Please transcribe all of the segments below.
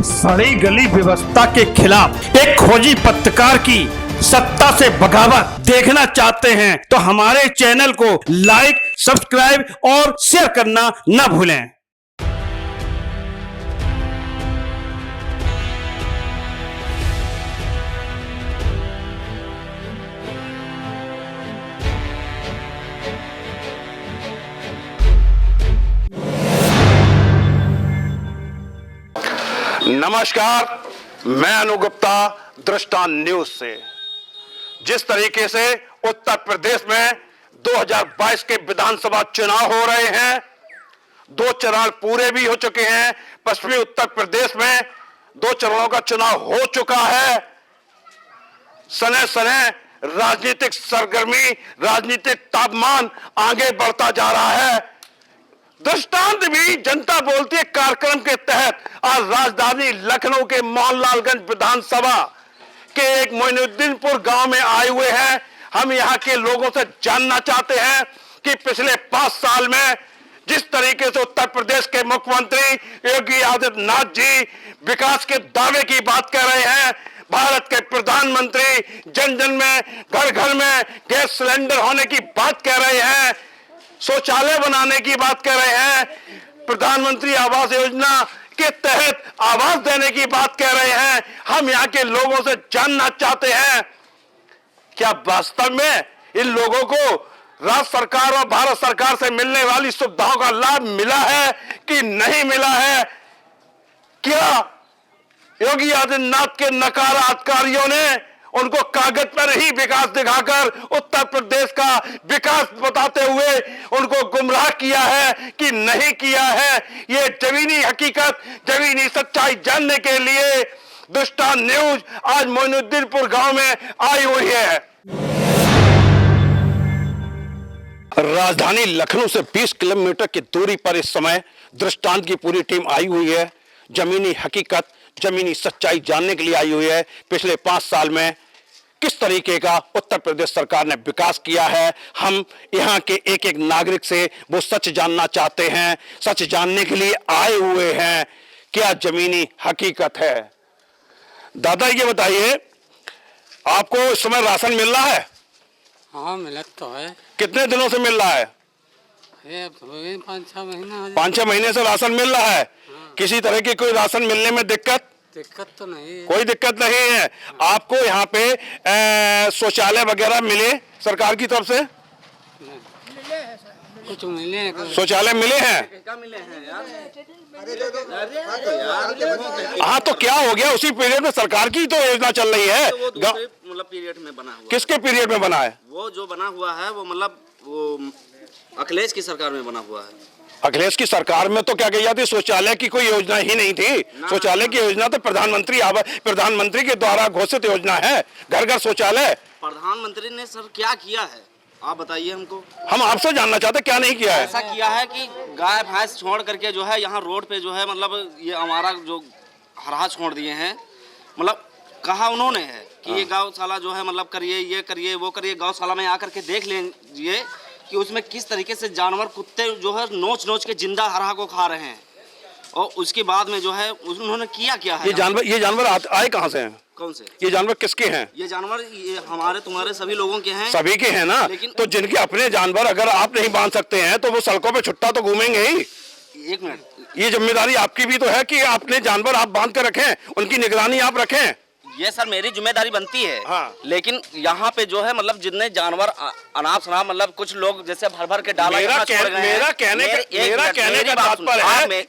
सड़ी गली व्यवस्था के खिलाफ एक खोजी पत्रकार की सत्ता से बगावत देखना चाहते हैं तो हमारे चैनल को लाइक, सब्सक्राइब और शेयर करना न भूलें। नमस्कार, मैं अनु गुप्ता दृष्टांत न्यूज से। जिस तरीके से उत्तर प्रदेश में 2022 के विधानसभा चुनाव हो रहे हैं, 2 चरण पूरे भी हो चुके हैं। पश्चिमी उत्तर प्रदेश में 2 चरणों का चुनाव हो चुका है। सने सने राजनीतिक सरगर्मी, राजनीतिक तापमान आगे बढ़ता जा रहा है। दृष्टांत भी जनता बोलती है कार्यक्रम के तहत आज राजधानी लखनऊ के मोहनलालगंज विधानसभा के एक मोइनुद्दीनपुर गांव में आए हुए हैं। हम यहां के लोगों से जानना चाहते हैं कि पिछले 5 साल में जिस तरीके से उत्तर प्रदेश के मुख्यमंत्री योगी आदित्यनाथ जी विकास के दावे की बात कर रहे हैं, भारत के प्रधानमंत्री जन जन में, घर घर में गैस सिलेंडर होने की बात कह रहे हैं, शौचालय बनाने की बात कर रहे हैं, प्रधानमंत्री आवास योजना के तहत आवास देने की बात कह रहे हैं। हम यहाँ के लोगों से जानना चाहते हैं, क्या वास्तव में इन लोगों को राज्य सरकार और भारत सरकार से मिलने वाली सुविधाओं का लाभ मिला है कि नहीं मिला है? क्या योगी आदित्यनाथ के नकारा अधिकारियों ने उनको कागज पर ही विकास दिखाकर उत्तर प्रदेश का विकास बताते हुए उनको गुमराह किया है कि नहीं किया है? ये जमीनी हकीकत, जमीनी सच्चाई जानने के लिए दृष्टांत न्यूज आज मोइनुद्दीनपुर गांव में आई हुई है। राजधानी लखनऊ से 20 किलोमीटर की दूरी पर इस समय दृष्टांत की पूरी टीम आई हुई है। जमीनी हकीकत, जमीनी सच्चाई जानने के लिए आई हुई है। पिछले 5 साल में किस तरीके का उत्तर प्रदेश सरकार ने विकास किया है, हम यहाँ के एक एक नागरिक से वो सच जानना चाहते हैं। सच जानने के लिए आए हुए हैं, क्या जमीनी हकीकत है। दादा ये बताइए, आपको इस समय राशन मिल रहा है? हाँ मिला तो है। कितने दिनों से मिल रहा है? 5-6 महीना। 5-6 महीने से राशन मिल रहा है। हाँ। किसी तरह की कोई राशन मिलने में दिक्कत तो नहीं है। कोई दिक्कत नहीं है। आपको यहाँ पे शौचालय वगैरह मिले सरकार की तरफ से? कुछ मिले, शौचालय मिले हैं? हाँ तो क्या हो गया, उसी पीरियड में सरकार की तो योजना चल रही है। तो वो दूसरे मतलब पीरियड में बना हुआ। किसके पीरियड में बना है? वो जो बना हुआ है वो मतलब वो अखिलेश की सरकार में बना हुआ है। अखिलेश की सरकार में तो क्या कही जाती, शौचालय की कोई योजना ही नहीं थी। शौचालय की योजना तो प्रधानमंत्री के द्वारा घोषित योजना है, घर घर शौचालय। प्रधानमंत्री ने सर क्या किया है आप बताइए हमको। हम आपसे जानना चाहते क्या नहीं किया है। ऐसा किया है कि गाय भैंस छोड़ करके जो है यहाँ रोड पे जो है मतलब ये हमारा जो हरा छोड़ दिए हैं। मतलब कहा उन्होंने है कि ये गौशाला जो है मतलब करिए, ये करिए, वो करिए। गौशाला में आकर के देख लीजिए कि उसमें किस तरीके से जानवर, कुत्ते जो है नोच नोच के जिंदा हरा को खा रहे हैं। और उसके बाद में जो है उन्होंने किया क्या है। ये जानवर आए कहाँ से हैं? कौन से? ये जानवर किसके हैं? ये जानवर ये हमारे तुम्हारे सभी लोगों के हैं। सभी के हैं ना। लेकिन तो जिनके अपने जानवर अगर आप नहीं बांध सकते हैं तो वो सड़कों पे छुट्टा तो घूमेंगे ही। 1 मिनट, ये जिम्मेदारी आपकी भी तो है कि अपने जानवर आप बांध कर रखें, उनकी निगरानी आप रखें। ये सर मेरी जिम्मेदारी बनती है। हाँ। लेकिन यहाँ पे जो है मतलब जितने जानवर अनाप शनाप मतलब कुछ लोग जैसे भर भर के डाला मेरा कहने का तात्पर्य है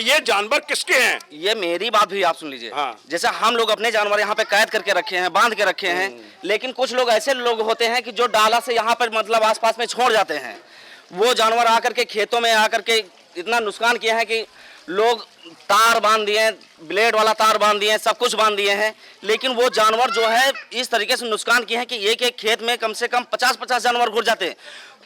ये जानवर किसके हैं? ये मेरी बात भी आप सुन लीजिए। हाँ। जैसे हम लोग अपने जानवर यहाँ पे कैद करके रखे हैं, बांध के रखे हैं। लेकिन कुछ लोग ऐसे लोग होते हैं कि जो डाला से यहाँ पर मतलब आसपास में छोड़ जाते हैं। वो जानवर आकर के खेतों में आकर के इतना नुकसान किए हैं कि लोग तार बांध दिए, ब्लेड वाला तार बांध दिए, सब कुछ बांध दिए हैं। लेकिन वो जानवर जो है इस तरीके से नुकसान किए हैं कि एक एक खेत में कम से कम 50-50 जानवर घुस जाते हैं।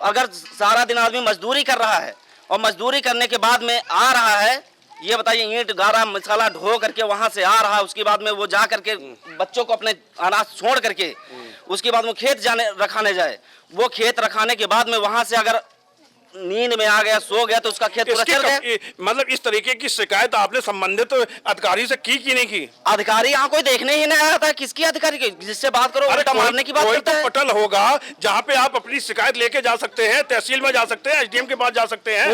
अगर सारा दिन आदमी मजदूरी कर रहा है और मजदूरी करने के बाद में आ रहा है, ये बताइए ईंट गारा मसाला ढो करके वहां से आ रहा है, उसके बाद में वो जा करके बच्चों को अपने अनाज छोड़ करके उसके बाद वो खेत जाने रखाने जाए। वो खेत रखाने के बाद में वहां से अगर नींद में आ गया, सो गया तो उसका खेत पूरा चल गया। मतलब इस तरीके की शिकायत आपने संबंधित अधिकारी से की नहीं की? अधिकारी यहाँ कोई देखने ही नहीं आया था। किसकी अधिकारी की? जिससे बात करो उल्टा मारने की बात करता है। पटल होगा जहाँ पे आप अपनी शिकायत लेके जा सकते हैं, तहसील में जा सकते हैं, एसडीएम के पास जा सकते हैं।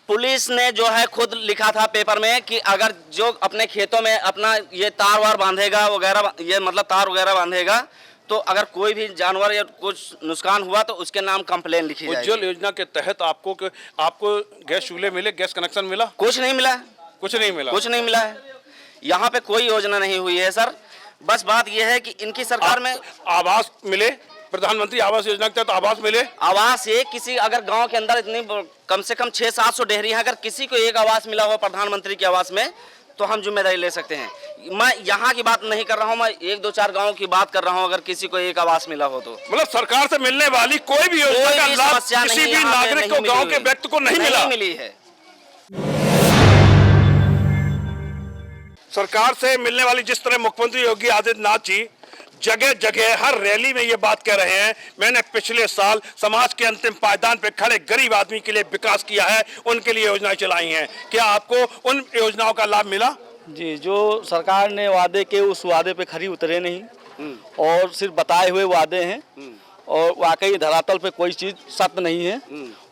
पुलिस ने जो है खुद लिखा था पेपर में कि अगर जो अपने खेतों में अपना ये तार वार बांधेगा वगैरह, ये मतलब तार वगैरह बांधेगा, तो अगर कोई भी जानवर या कुछ नुकसान हुआ तो उसके नाम कंप्लेन लिखी जाएगी। उज्ज्वल योजना के तहत आपको गैस चूल्हे मिले, गैस कनेक्शन मिला? कुछ नहीं मिला। कुछ नहीं मिला? कुछ नहीं मिला है। यहाँ पे कोई योजना नहीं हुई है सर। बस बात यह है कि इनकी सरकार में आवास मिले, प्रधानमंत्री आवास योजना के तहत आवास मिले? आवास एक किसी अगर गांव के अंदर इतनी कम से कम 600-700 डेहरी है, अगर किसी को एक आवास मिला हो प्रधानमंत्री के आवास में तो हम जिम्मेदारी ले सकते हैं। मैं यहाँ की बात नहीं कर रहा हूँ, मैं 1-2-4 गाँव की बात कर रहा हूँ। अगर किसी को एक आवास मिला हो तो मतलब सरकार से मिलने वाली कोई भी योजना का लाभ किसी भी नागरिक को, गांव के व्यक्ति को नहीं मिली है। सरकार से मिलने वाली, जिस तरह मुख्यमंत्री योगी आदित्यनाथ जी जगह जगह हर रैली में ये बात कह रहे हैं, मैंने पिछले साल समाज के अंतिम पायदान पे खड़े गरीब आदमी के लिए विकास किया है, उनके लिए योजनाएं चलाई हैं। क्या आपको उन योजनाओं का लाभ मिला? जी, जो सरकार ने वादे के उस वादे पे खरी उतरे नहीं और सिर्फ बताए हुए वादे हैं और वाकई धरातल पे कोई चीज़ सत्य नहीं है,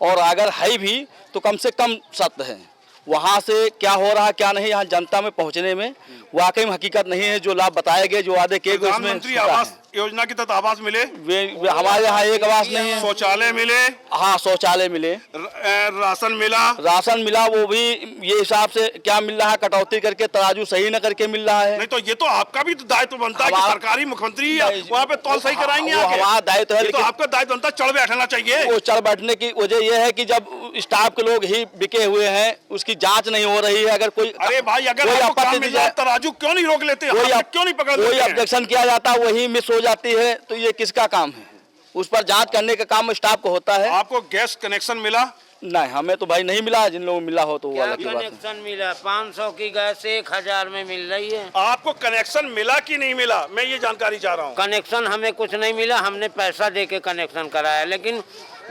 और अगर है भी तो कम से कम सत्य है। वहाँ से क्या हो रहा है क्या नहीं, यहाँ जनता में पहुँचने में वाकई में हकीकत नहीं है। जो लाभ बताए गए, जो वादे किए गए, प्रधानमंत्री आवास योजना के तहत आवास मिले? वे हमारे यहाँ एक आवास नहीं है। शौचालय मिले? हाँ, शौचालय मिले। राशन मिला? राशन मिला, वो भी ये हिसाब से क्या मिल रहा है, कटौती करके तराजू सही न करके मिल रहा है। नहीं तो ये तो आपका भी दायित्व बनता है कि सरकारी मुख्यमंत्री वहाँ पे तौल सही कराएंगे। हमारा दायित्व है, तो आपका दायित्व बनता है चढ़ बैठना चाहिए। वो चढ़ बैठने की वजह यह है कि जब स्टाफ के लोग ही बिके हुए हैं, उसकी जांच नहीं हो रही है। अगर कोई, अरे भाई, अगर आपको काम मिल जाए तराजू क्यों नहीं रोक लेते, क्यों नहीं पकड़ लेते? कोई ऑब्जेक्शन किया जाता है, वही मिस हो जाती है, तो ये किसका काम है? उस पर जांच करने का काम स्टाफ को होता है। आपको गैस कनेक्शन मिला? नहीं, हमें तो भाई नहीं मिला। जिन लोगों को मिला हो तो वो अलग बात है। कनेक्शन मिला 500 की गैस 1000 में मिल रही है। आपको कनेक्शन मिला कि नहीं मिला, मैं ये जानकारी चाह रहा हूँ। कनेक्शन हमें कुछ नहीं मिला, हमने पैसा दे के कनेक्शन कराया, लेकिन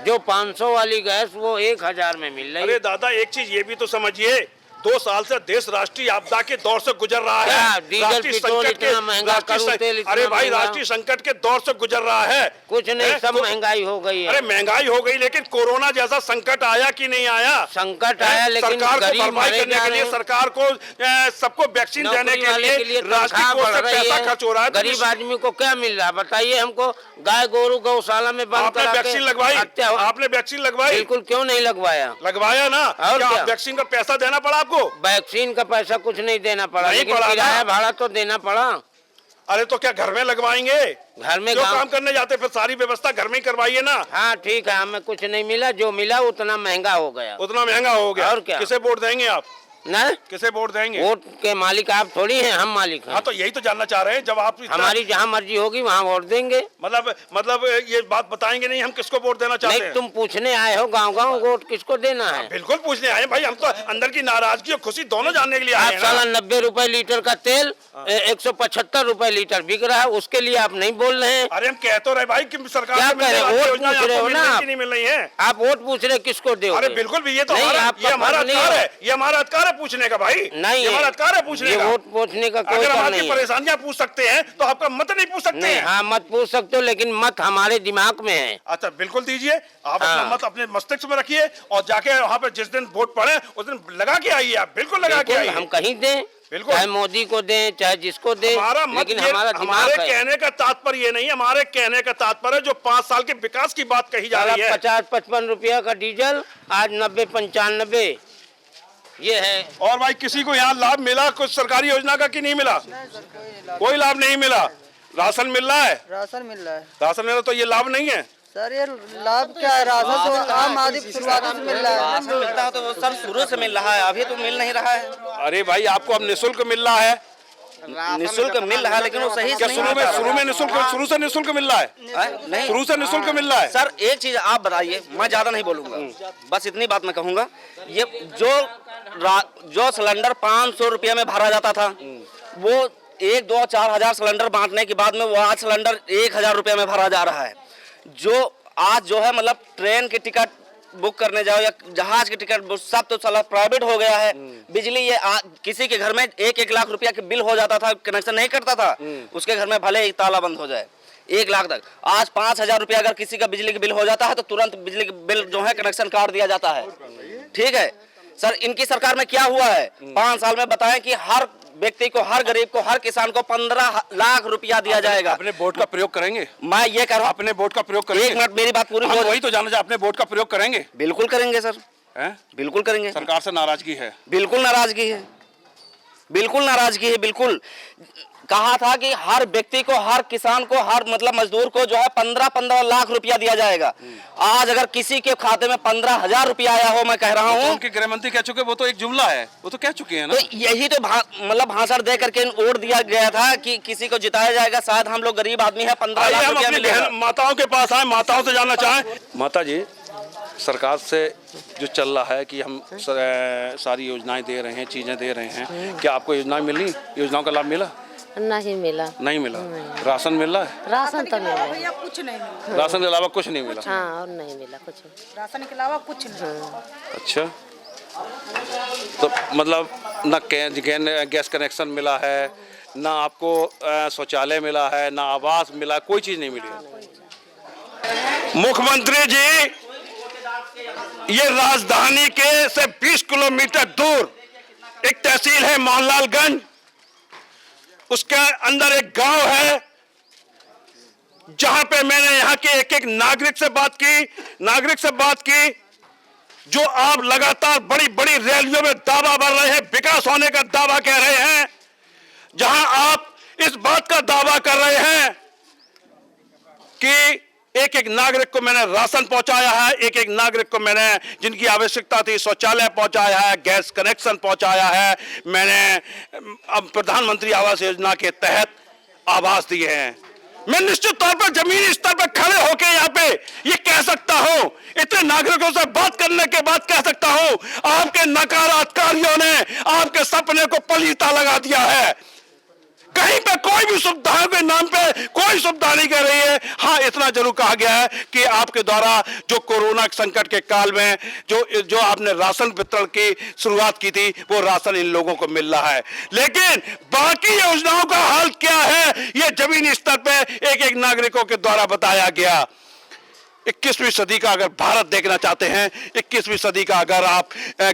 जो 500 वाली गैस वो 1000 में मिल रही है। अरे दादा, एक चीज ये भी तो समझिए, 2 साल से देश राष्ट्रीय आपदा के दौर से गुजर रहा है। डीजल पेट्रोल इतना महंगा, तेल इतना अरे भाई, महंगा। राष्ट्रीय संकट के दौर से गुजर रहा है। कुछ नहीं, सब महंगाई हो गई है। अरे महंगाई हो गई, लेकिन कोरोना जैसा संकट आया कि नहीं आया? संकट आया, लेकिन सरकार को गरीब भरपाई मरे करने जा के रहे लिए, हैं। सरकार को सबको वैक्सीन देने के लिए राष्ट्रीय तनख्वाह कोष बढ़ से रही पैसा है। खर्च हो रहा है। गरीब आदमी को क्या मिल रहा है बताइए हमको? गाय गोरू गौशाला में बंद आपने करा के वैक्सीन लगवाई? हत्या हो- आपने वैक्सीन लगवाई? बिल्कुल, क्यों नहीं लगवाया? लगवाया ना? और क्या क्या? वैक्सीन का पैसा देना पड़ा आपको? वैक्सीन का पैसा कुछ नहीं देना पड़ा, नहीं लेकिन पड़ा ना? किराया भाड़ा तो देना पड़ा। अरे तो क्या घर में लगवाएंगे? घर में जो गाँव- काम करने जाते फिर सारी व्यवस्था घर में ही करवाइए ना। हाँ ठीक है, हमें कुछ नहीं मिला, जो मिला उतना महंगा हो गया। उतना महंगा हो गया। और क्या? किसे वोट देंगे आप? ना, किसे वोट देंगे? वोट के मालिक आप थोड़ी हैं, हम मालिक हैं। हाँ, तो यही तो जानना चाह रहे हैं। जब आप हमारी जहाँ मर्जी होगी वहाँ वोट देंगे। मतलब ये बात बताएंगे नहीं हम किसको वोट देना चाहते नहीं, हैं? तुम पूछने आए हो गांव गांव वोट किसको देना है? बिल्कुल पूछने आए भाई, हम तो अंदर की नाराजगी और खुशी दोनों जानने के लिए आए आप हैं साला ना। 90 रुपए लीटर का तेल 175 रुपए लीटर बिक रहा है, उसके लिए आप नहीं बोल रहे हैं। अरे हम कह तो रहे भाई कि सरकार क्या से मिलने कह रहे? वाली वोट योजनाएं पूछ रहे आपको हो मिल ना रही आप? कि नहीं मिल रही हैं? आप वोट पूछ रहे किसको दोगे? अरे बिल्कुल भी, ये तो नहीं, ये हमारा नहीं अधिकार है। है, ये हमारा अधिकार है पूछने का भाई। नहीं, ये हमारा अधिकार है पूछने ये का। वोट पूछने का कोई अगर हम कर आपकी नहीं है। परेशानियां पूछ सकते हैं तो आपका मत नहीं पूछ सकते नहीं, हैं। हाँ मत पूछ सकते हो, लेकिन मत हमारे दिमाग में है। अच्छा, बिल्कुल दीजिए। आप हाँ। अपना मत अपने मस्तिष्क में रखिए और जाके वहाँ पे जिस दिन वोट पड़े उस दिन लगा के आइए। आप बिल्कुल लगा के बिल्कुल, आइए। हम कहीं दें, बिल्कुल। चाहे मोदी को दें चाहे जिसको दें, हमारा मत लेकिन ये, हमारा हमारे दिमाग है। कहने का तात्पर्य ये नहीं, हमारे कहने का तात्पर्य जो 5 साल के विकास की बात कही जा रही है। 50-55 रुपया का डीजल आज 90-95 ये है। और भाई किसी को यहाँ लाभ मिला कुछ सरकारी योजना का कि नहीं मिला? कोई लाभ नहीं मिला। राशन मिल रहा है? राशन मिल रहा है राशन मिला तो ये लाभ नहीं है? सर। ये लाभ क्या है? राशन तो आम आदमी शुरुआत से मिल रहा है। राशन मिलता है तो वो सब शुरू से मिल रहा है, अभी तो मिल नहीं रहा है। अरे भाई, आपको अब निःशुल्क मिल रहा है। निःशुल्क मिल रहा है, लेकिन वो सही क्या से शुरू में निःशुल्क, शुरू से निःशुल्क मिल रहा है? नहीं। शुरू से निःशुल्क मिल रहा है? सर एक चीज आप बताइए, मैं ज्यादा नहीं बोलूंगा, बस इतनी बात मैं कहूंगा। ये जो सिलेंडर 500 रुपये में भरा जाता था, वो 1, 2, 4 हजार सिलेंडर बांटने के बाद में वो आज सिलेंडर 1000 रुपये में भरा जा रहा है। जो आज जो है मतलब ट्रेन की टिकट बुक करने जाओ या जहाज की टिकट बुक, सब तो साला प्राइवेट हो गया है। बिजली ये किसी के घर में 1-1 लाख रुपया के बिल हो जाता था, कनेक्शन नहीं करता था, उसके घर में भले ही ताला बंद हो जाए 1 लाख तक। आज 5,000 रुपया अगर किसी का बिजली का बिल हो जाता है तो तुरंत बिजली का बिल जो है कनेक्शन काट दिया जाता है। ठीक है सर, इनकी सरकार में क्या हुआ है 5 साल में बताएं कि हर व्यक्ति को, हर गरीब को, हर किसान को 15 लाख रुपया दिया जाएगा। अपने वोट का प्रयोग करेंगे? मैं ये कह रहा हूँ, अपने वोट का प्रयोग करेंगे? 1 मिनट मेरी बात पूरी हो। वही तो जानना चाहते, अपने वोट का प्रयोग करेंगे? बिल्कुल करेंगे सर, बिल्कुल करेंगे। सरकार से नाराजगी है? बिल्कुल नाराजगी है, बिल्कुल नाराजगी है। बिल्कुल कहा था कि हर व्यक्ति को, हर किसान को, हर मतलब मजदूर को जो है 15-15 लाख रुपया दिया जाएगा। आज अगर किसी के खाते में 15,000 रुपया आया हो, मैं कह रहा हूँ, उनके गृह मंत्री कह चुके, वो तो एक जुमला है, वो तो कह चुके हैं ना। तो यही तो मतलब भाषण दे करके वोट दिया गया था कि किसी को जिताया जाएगा, शायद हम लोग गरीब आदमी है, 15 लाख रुपया मिलेगा। माताओं के पास आए, माताओं से जानना चाहें। माता जी, सरकार से जो चल रहा है कि हम सारी योजनाएं दे रहे हैं, चीजें दे रहे हैं, क्या आपको योजनाएं मिली? योजनाओं का लाभ मिला? नहीं मिला। नहीं मिला। राशन मिल रहा है? राशन तो मिला, भैया कुछ नहीं मिला। राशन के अलावा कुछ नहीं मिला? हाँ, और नहीं मिला कुछ। राशन के अलावा कुछ नहीं। अच्छा, तो मतलब ना गैस कनेक्शन मिला है, ना आपको शौचालय मिला है, ना आवास मिला, कोई चीज नहीं मिली? मुख्यमंत्री जी, ये राजधानी के से 20 किलोमीटर दूर एक तहसील है मोहनलालगंज, उसके अंदर एक गांव है जहां पे मैंने यहाँ के एक नागरिक से बात की, जो आप लगातार बड़ी बड़ी रैलियों में दावा भर रहे हैं, विकास होने का दावा कह रहे हैं, जहां आप इस बात का दावा कर रहे हैं कि एक नागरिक को मैंने राशन पहुंचाया है, एक नागरिक को मैंने जिनकी आवश्यकता थी शौचालय पहुंचाया है, गैस कनेक्शन पहुंचाया है, मैंने अब प्रधानमंत्री आवास योजना के तहत आवास दिए हैं। मैं निश्चित तौर पर जमीनी स्तर पर खड़े होकर यहाँ पे ये कह सकता हूं, इतने नागरिकों से बात करने के बाद कह सकता हूं, आपके नकारात्मकारियों ने आपके सपने को पलीता लगा दिया है। कहीं पे कोई भी सुविधाओं के नाम पे कोई सुविधा नहीं कर रही है। हाँ, इतना जरूर कहा गया है कि आपके द्वारा जो कोरोना संकट के काल में जो आपने राशन वितरण की शुरुआत की थी, वो राशन इन लोगों को मिल रहा है, लेकिन बाकी योजनाओं का हाल क्या है, ये जमीनी स्तर पे एक नागरिकों के द्वारा बताया गया। 21वीं सदी का अगर भारत देखना चाहते हैं, 21वीं सदी का अगर आप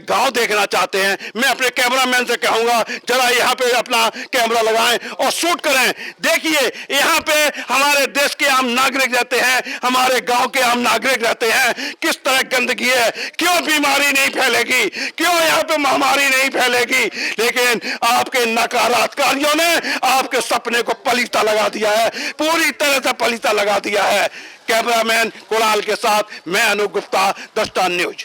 गांव देखना चाहते हैं, मैं अपने कैमरामैन से कहूंगा, जरा यहाँ पे अपना कैमरा लगाएं और शूट करें। देखिए, यहाँ पे हमारे देश के आम नागरिक रहते हैं, हमारे गांव के आम नागरिक रहते हैं, किस तरह गंदगी है, क्यों बीमारी नहीं फैलेगी, क्यों यहाँ पे महामारी नहीं फैलेगी, लेकिन आपके नकारात्मकारियों ने आपके सपने को पलीता लगा दिया है, पूरी तरह से पलीता लगा दिया है। कैमरामैन कुणाल के साथ मैं Anup Gupta, the Star news.